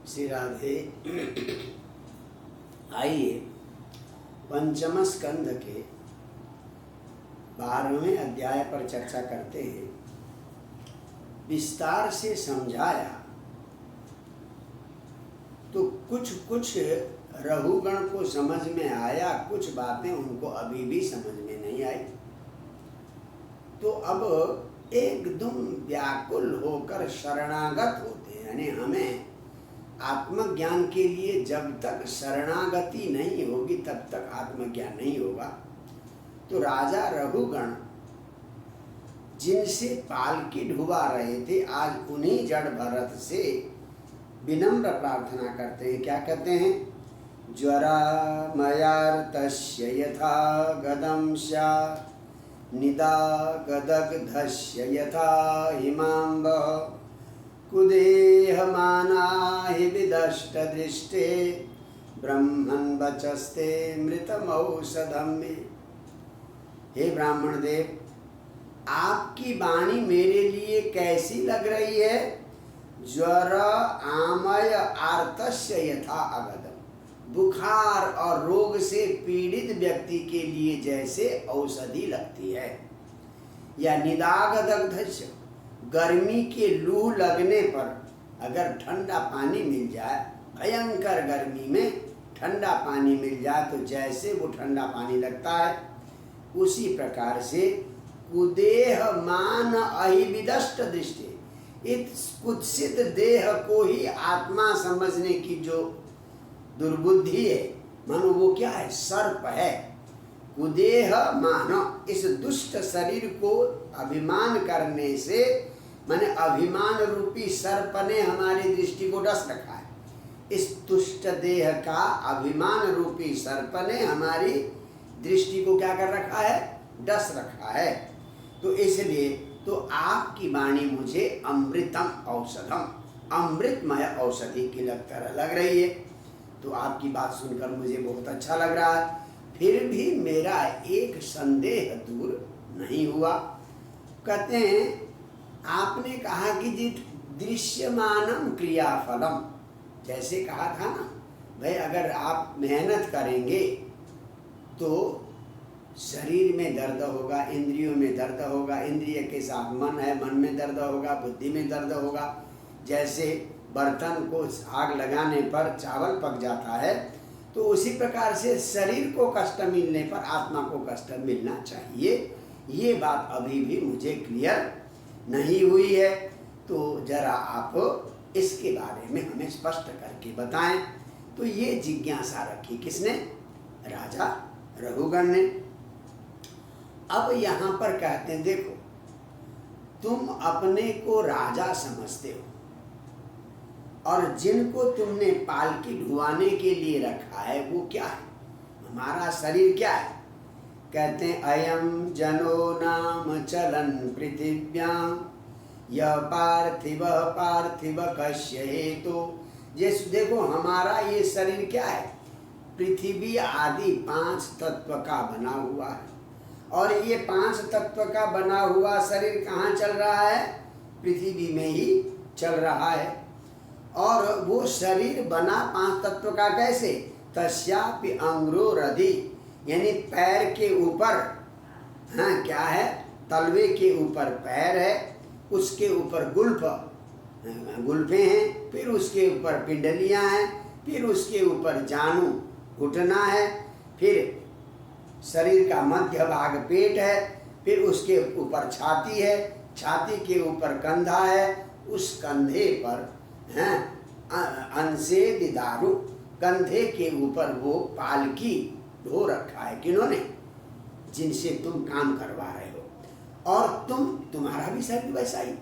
श्री राधे। आइए पंचम स्कंद के 12वें अध्याय पर चर्चा करते हैं। विस्तार से समझाया तो कुछ रघुगण को समझ में आया, कुछ बातें उनको अभी भी समझ में नहीं आई। तो अब एकदम व्याकुल होकर शरणागत होते हैं। यानी हमें आत्मज्ञान के लिए जब तक शरणागति नहीं होगी तब तक आत्मज्ञान नहीं होगा। तो राजा रघुगण जिनसे पालकी ढुवा रहे थे, आज उन्हीं जड़ भरत से विनम्र प्रार्थना करते हैं। क्या कहते हैं? ज्वरा मयार्तस्य यथा गदं स्यात् निदा गदग्धस्य यथा हिमाम्बः कुदेहमाना हि विदष्टदृष्टे ब्रह्मन् वचस्ते मृतमौषधं मे। हे ब्राह्मण देव, आपकी वाणी मेरे लिए कैसी लग रही है? ज्वर आमय आर्तस्य यथा अगदम, बुखार और रोग से पीड़ित व्यक्ति के लिए जैसे औषधि लगती है। या निदागदग्धस्य, गर्मी के लू लगने पर अगर ठंडा पानी मिल जाए, भयंकर गर्मी में ठंडा पानी मिल जाए तो जैसे वो ठंडा पानी लगता है, उसी प्रकार से कुदेह मान अहिविदष्ट दृष्टि, इस कुत्सित देह को ही आत्मा समझने की जो दुर्बुद्धि है, मानो वो क्या है? सर्प है। कुदेह मानो, इस दुष्ट शरीर को अभिमान करने से, माने अभिमान रूपी सर्प ने हमारी दृष्टि को डस रखा है। इस दुष्ट देह का अभिमान रूपी सर्प ने हमारी दृष्टि को क्या कर रखा है? डस रखा है। तो इसलिए तो आपकी वाणी मुझे अमृतम औषधम, अमृतमय औषधि की तरह लग रही है। तो आपकी बात सुनकर मुझे बहुत अच्छा लग रहा है। फिर भी मेरा एक संदेह दूर नहीं हुआ। कहते हैं आपने कहा कि जी दृश्यमानम क्रियाफलम, जैसे कहा था ना भाई, अगर आप मेहनत करेंगे तो शरीर में दर्द होगा, इंद्रियों में दर्द होगा, इंद्रिय के साथ मन है, मन में दर्द होगा, बुद्धि में दर्द होगा। जैसे बर्तन को आग लगाने पर चावल पक जाता है, तो उसी प्रकार से शरीर को कष्ट मिलने पर आत्मा को कष्ट मिलना चाहिए। ये बात अभी भी मुझे क्लियर नहीं हुई है। तो जरा आप इसके बारे में हमें स्पष्ट करके बताएं। तो ये जिज्ञासा रखी किसने? राजा रघुगण ने। अब यहाँ पर कहते हैं, देखो तुम अपने को राजा समझते हो और जिनको तुमने पालकी ढुवाने के लिए रखा है वो क्या है? हमारा शरीर क्या है? कहते हैं अयम जनो नाम चलन पृथिव्याम यह पार्थिव पार्थिव कस्य हेतु। जैसे देखो हमारा ये शरीर क्या है? पृथ्वी आदि 5 तत्व का बना हुआ है। और ये 5 तत्व का बना हुआ शरीर कहाँ चल रहा है? पृथ्वी में ही चल रहा है। और वो शरीर बना 5 तत्व का कैसे? तस्यापि अंग्रो रधि, यानी पैर के ऊपर, हाँ क्या है? तलवे के ऊपर पैर है, उसके ऊपर गुल्फे हैं, फिर उसके ऊपर पिंडलियां हैं, फिर उसके ऊपर जानु घुटना है, फिर शरीर का मध्य भाग पेट है, फिर उसके ऊपर छाती है, छाती के ऊपर कंधा है, उस कंधे पर हैं अंशे दिदारु, कंधे के ऊपर वो पालकी ढो रखा है। किन्होंने? जिनसे तुम काम करवा रहे हो। और तुम्हारा भी शरीर वैसा ही,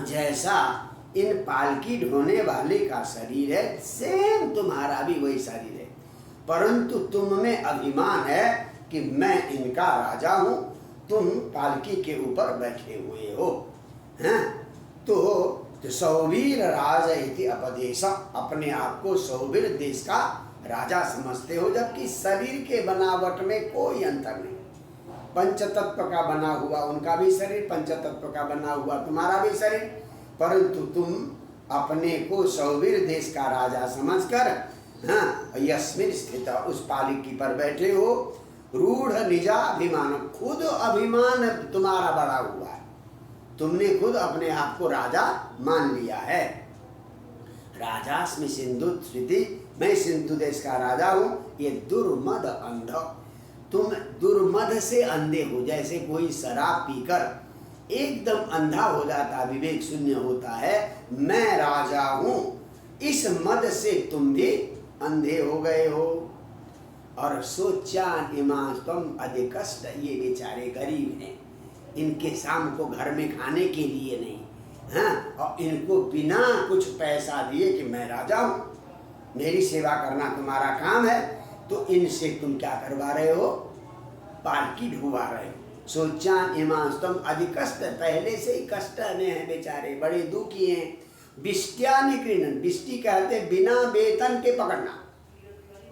जैसा इन पालकी ढोने वाले का शरीर है, सेम तुम्हारा भी वही शरीर है। परंतु तुम में अभिमान है कि मैं इनका राजा हूं, तुम पालकी के ऊपर बैठे हुए हो, हैं? तो सौवीर राज इति अपदेश, अपने आप को सौवीर देश का राजा समझते हो, जबकि शरीर के बनावट में कोई अंतर नहीं। पंचतत्व का बना हुआ उनका भी शरीर, पंचतत्व का बना हुआ तुम्हारा भी शरीर, परंतु तुम अपने को सौवीर देश का राजा समझकर, हाँ, यस्मिन स्थित, उस पालिकी पर बैठे हो, रूढ़ निजाभिमान, खुद अभिमान तुम्हारा बड़ा हुआ है, तुमने खुद अपने आप को राजा मान लिया है। राजास्मि सिंधु स्मृति, मैं सिंधु देश का राजा हूं। ये दुर्मद अंध, तुम दुर्मद से अंधे हो, जैसे कोई शराब पीकर एकदम अंधा हो जाता, विवेक शून्य होता है, मैं राजा हूं, इस मद से तुम भी अंधे हो गए हो। और सोचा इमास्तम अधिक कष्ट, ये बेचारे गरीब हैं, इनके शाम को घर में खाने के लिए नहीं, हाँ, और इनको बिना कुछ पैसा दिए कि मैं राजा हूं, मेरी सेवा करना तुम्हारा काम है, तो इनसे तुम क्या करवा रहे हो, पालकी ढुवा रहे हो। सोचा इमास्तम अधिक कष्ट, पहले से ही कष्ट में है बेचारे, बड़े दुखी हैं। बिष्टिया निकृणन, बिष्टि कहते बिना वेतन के पकड़ना,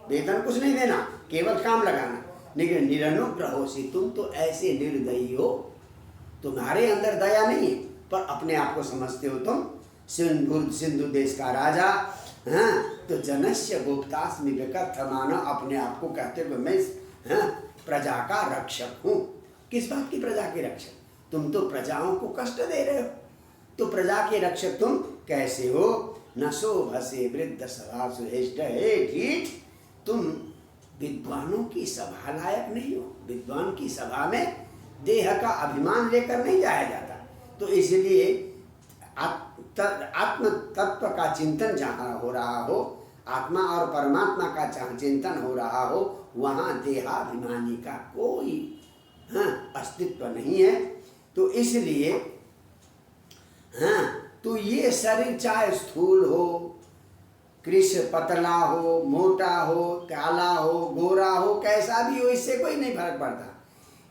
वेतन कुछ नहीं देना, केवल काम लगाना। लेकिन निरनुग्रहोसी, तुम तो ऐसे निर्दयी हो, तुम्हारे अंदर दया नहीं है, पर अपने आप को समझते हो तुम सिंधु देश का राजा, हाँ, तो जनस्य गुप्तास्मि विकथमाना, अपने आप को कहते हुए मैं, हाँ, प्रजा का रक्षक हूँ। किस बात की प्रजा के रक्षक? तुम तो प्रजाओं को कष्ट दे रहे हो, तो प्रजा के रक्षक तुम कैसे हो? न शोभसे वृद्ध सभा सुहेष्ट, हे ढीठ, तुम विद्वानों की सभा लायक नहीं हो। विद्वान की सभा में देह का अभिमान लेकर नहीं जाया जाता, तो इसलिए आत्म तत्व का चिंतन जहाँ हो रहा हो, आत्मा और परमात्मा का जहाँ चिंतन हो रहा हो, वहाँ देहाभिमानी का कोई, हाँ, अस्तित्व नहीं है। तो इसलिए, हाँ, तो ये शरीर चाहे स्थूल हो, कृष पतला हो, मोटा हो, काला हो, गोरा हो, कैसा भी हो, इससे कोई नहीं फर्क पड़ता।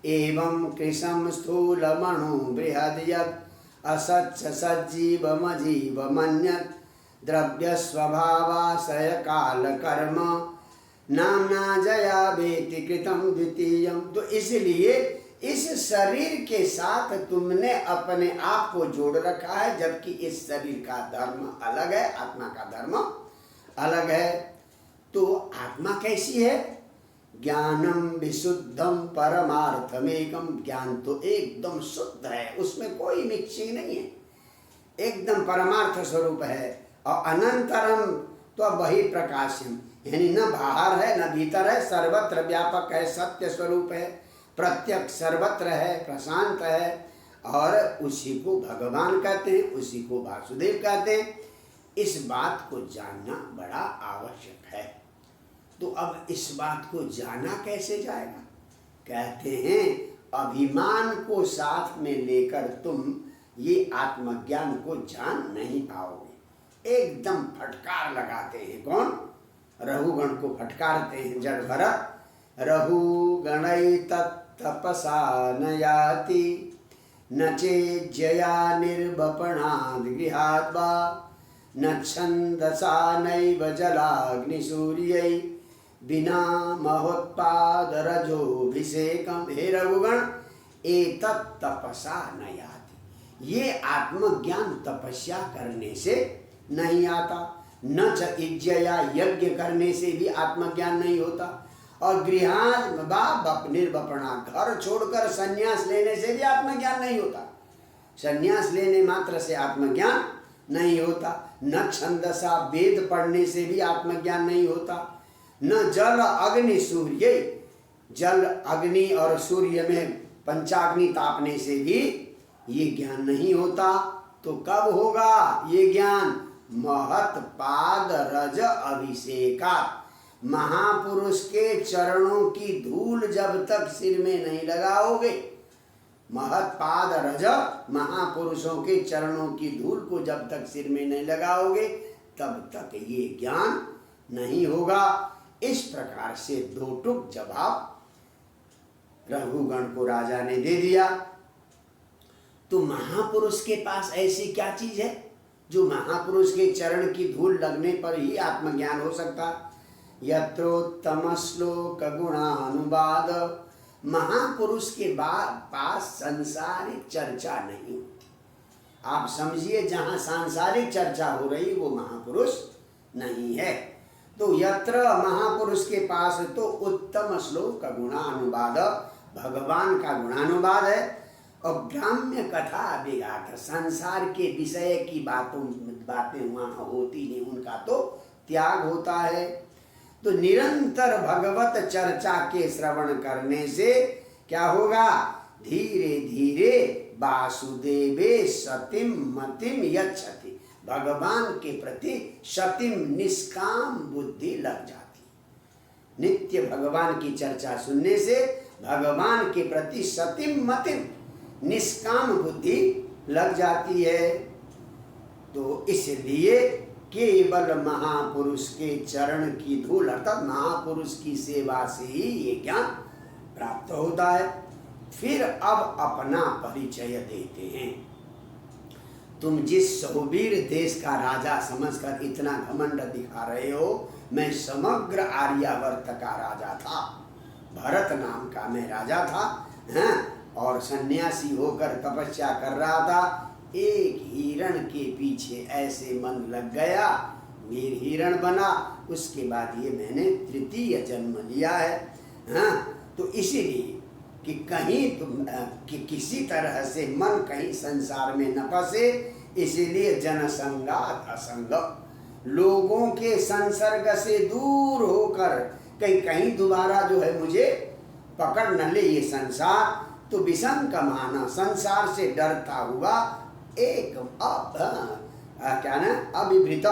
एवं कृशम स्थूल मणु बृहद यत् असच्छ सज्जीवमजीव मन्यत् द्रव्य स्वभावाशय काल कर्म नामना जया वेति कृतम द्वितीयम। तो इसलिए इस शरीर के साथ तुमने अपने आप को जोड़ रखा है, जबकि इस शरीर का धर्म अलग है, आत्मा का धर्म अलग है। तो आत्मा कैसी है? ज्ञानम विशुद्धम परमार्थमेकम, ज्ञान तो एकदम शुद्ध है, उसमें कोई मिक्सिंग नहीं है, एकदम परमार्थ स्वरूप है। और अनंतरम तो वही प्रकाशम, यानी न बाहर है न भीतर है, सर्वत्र व्यापक है, सत्य स्वरूप है, प्रत्यक्ष सर्वत्र है, प्रशांत है, और उसी को भगवान कहते हैं, उसी को वासुदेव कहते हैं। इस बात को जानना बड़ा आवश्यक है। तो अब इस बात को जाना कैसे जाएगा? कहते हैं अभिमान को साथ में लेकर तुम ये आत्मज्ञान को जान नहीं पाओगे। एकदम फटकार लगाते हैं। कौन? रहुगण को फटकारते हैं जड़ भरत। रहुगणै तत्तपसा न याति न चेज्जया निर्वपणाद् गृहाद् वा न छन्दसा नैव जलाग्निसूर्यै बिना महोत्पाद रजोभिषेकम। हे रघुगण, एतत् तपसा न याति, ये आत्मज्ञान तपस्या करने से नहीं आता। न च इज्जया, यज्ञ करने से भी आत्मज्ञान नहीं होता। और गृहाद बाप निर्वपणा, घर छोड़कर संन्यास लेने से भी आत्मज्ञान नहीं होता। संन्यास लेने मात्र से आत्मज्ञान नहीं होता। न छंदसा, वेद पढ़ने से भी आत्मज्ञान नहीं होता। न जल अग्नि सूर्य, जल अग्नि और सूर्य में पंचाग्नि तापने से भी ये ज्ञान नहीं होता। तो कब होगा ये ज्ञान? महत पाद रज अभिषेका, महापुरुष के चरणों की धूल जब तक सिर में नहीं लगाओगे, महत पाद रज, महापुरुषों के चरणों की धूल को जब तक सिर में नहीं लगाओगे, तब तक ये ज्ञान नहीं होगा। इस प्रकार से दो टुक जवाब रघुगण को राजा ने दे दिया। तो महापुरुष के पास ऐसी क्या चीज है जो महापुरुष के चरण की धूल लगने पर ही आत्मज्ञान हो सकता? यत्रोत्तम श्लोक गुणानुवाद, महापुरुष के पास संसारिक चर्चा नहीं होती। आप समझिए जहाँ सांसारिक चर्चा हो रही वो महापुरुष नहीं है। तो यत्र महापुरुष के पास तो उत्तम श्लोक का गुणानुवाद, भगवान का गुणानुवाद है, और ब्राह्म्य कथा विघात, संसार के विषय की बातें वहाँ होती नहीं, उनका तो त्याग होता है। तो निरंतर भगवत चर्चा के श्रवण करने से क्या होगा? धीरे धीरे वासुदेवे सतिम मतिम यच्छति, भगवान के प्रति सतिम निष्काम बुद्धि लग जाती। नित्य भगवान की चर्चा सुनने से भगवान के प्रति सतिम मतिम निष्काम बुद्धि लग जाती है। तो इसलिए केवल महापुरुष के चरण की धूल अर्थात महापुरुष की सेवा से ही ये ज्ञान प्राप्त होता है। फिर अब अपना परिचय देते हैं। तुम जिस सौवीर देश का राजा समझकर इतना घमंड दिखा रहे हो, मैं समग्र आर्यावर्त का राजा था, भरत नाम का मैं राजा था, हैं? और सन्यासी होकर तपस्या कर रहा था। एक हिरण के पीछे ऐसे मन लग गया, वीर हिरण बना। उसके बाद ये मैंने तृतीय जन्म लिया है, हाँ? तो इसीलिए कि कहीं तुम कि किसी तरह से मन कहीं संसार में न फंसे, इसीलिए जनसंगात असंग, लोगों के संसर्ग से दूर होकर कहीं कहीं दोबारा जो है मुझे पकड़ न ले ये संसार। तो विषम कमाना, संसार से डरता हुआ एक क्या ना अभिभृत,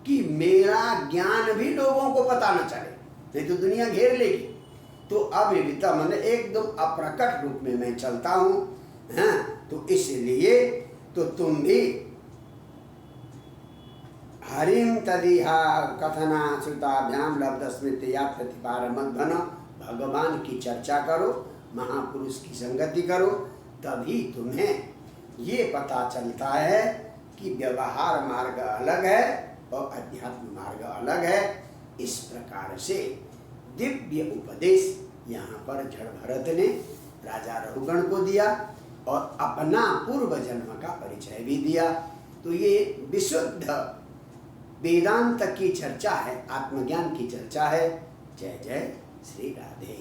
कि मेरा ज्ञान भी लोगों को पता न चले, नहीं तो दुनिया घेर लेगी। तो अभिभृत मैंने एकदम अप्रकट रूप में मैं चलता हूँ, हाँ? तो इसलिए तो तुम भी हरिम तदिहा कथना श्रुताभ्याम लब्ध स्मृति या प्रतिपारमत बनो, भगवान की चर्चा करो, महापुरुष की संगति करो, तभी तुम्हें ये पता चलता है कि व्यवहार मार्ग अलग है और अध्यात्म मार्ग अलग है। इस प्रकार से दिव्य उपदेश यहाँ पर जड़ भरत ने राजा रघुगण को दिया और अपना पूर्व जन्म का परिचय भी दिया। तो ये विशुद्ध वेदांत की चर्चा है, आत्मज्ञान की चर्चा है। जय जय श्री राधे।